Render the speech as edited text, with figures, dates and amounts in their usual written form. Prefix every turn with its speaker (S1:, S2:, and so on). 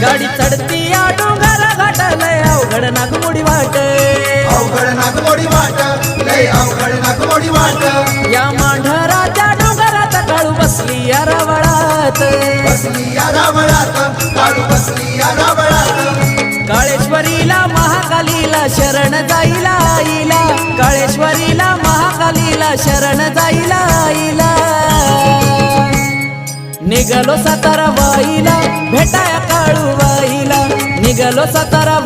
S1: गाडी चढती या डोंगर घाट लय अवघड नागमोडी वाट
S2: अवघड नागमोडी वाट लय अवघड नागमोडी वाट
S1: या मांढराच्या डोंगरात काळू बसली या रावळात
S2: बसली या रावळात काळू बसली या रावळात
S1: काळेश्वरीला महाकालीला शरण जाईला आईला काळेश्वरीला महाकालीला शरण जाईला आईला निघालो सातारा वाईला भेटाया काळू बाईला निघालो सातारा